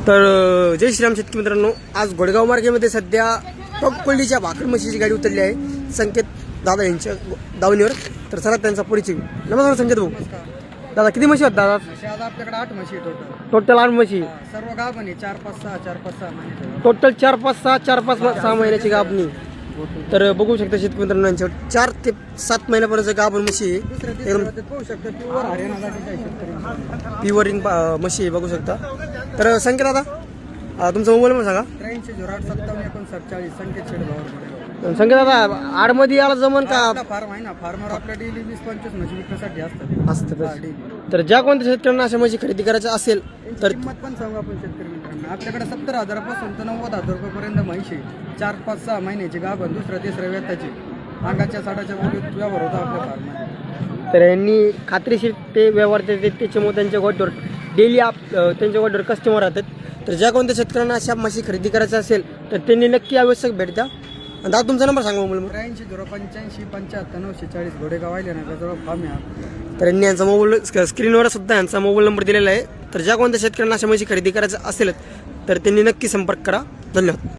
तर जय श्रीराम शेतकरी मित्रांनो, आज घोडेगाव मार्केटमध्ये सध्या टॉप क्वालिटीच्या भाकरी म्हशीची गाडी उतरली आहे संकेत दादा यांच्या दावणीवर. तर चला त्यांचा परिचय घेऊ. नमस्कार संकेत भाऊ. दादा किती म्हशी आहेत दादा? आज आपल्याकडे 8 म्हशी टोटल 8 म्हशी. सर्व गाभणी 4-5-6 महिने. टोटल 4-5-6 महिन्याची गाभणी. तर बघू शकता शेतकरी मित्रांनो, यांच्यावर 4 ते 7 महिन्यापर्यंत गाभण म्हशी एकदम पाहू शकता प्युअर हरियाणा जातीच्या शेतकरी प्युअरिंग म्हशी बघू शकता. तर संकेत दादा तुमचा मोबाईल नंबर सांगा. 83-08-57-59-47 संकेत शेडगावर. संकेत दादा आडमध्ये याला जमन का? फार्म आहे ना, फार्मर आपल्या डेली 20-25 म्हशी विकण्यासाठी असतात. असतं. तर ज्या कोणत्या शेतकऱ्यांना अशा म्हशी खरेदी करायच्या असेल तर किंमत पण सांगू आपण शेतकरी मित्रांना. आपल्याकडे 70,000 पासून तर 90,000 रुपयापर्यंत म्हशी 4-5-6 महिन्याची गाभण, दुसऱ्या-तिसऱ्या व्यताची अंगाच्या साडाच्या बोलीत व्यवहार होता आपल्या फार्ममध्ये. तर यांनी खात्रीशीर ते व्यवहार देतात, त्याच्यामुळे त्यांच्या गोट्यावर डेली त्यांच्या गोट्यावर कस्टमर राहतात. तर ज्या कोणत्या शेतकऱ्यांना अशा म्हशी खरेदी करायचं असेल तर त्यांनी नक्की आवश्यक भेट द्या. दादा तुमचा नंबर सांगा मोबाईल. 83-085-75-940 घोडेगाव आले ना जवळ फार्म आहे. तर यांनी यांचा मोबाईल स्क्रीनवर सुद्धा यांचा मोबाईल नंबर दिलेला आहे. तर ज्या कोणत्या शेतकऱ्यांना अशा म्हशी खरेदी करायचं असेल तर त्यांनी नक्की संपर्क करा. धन्यवाद.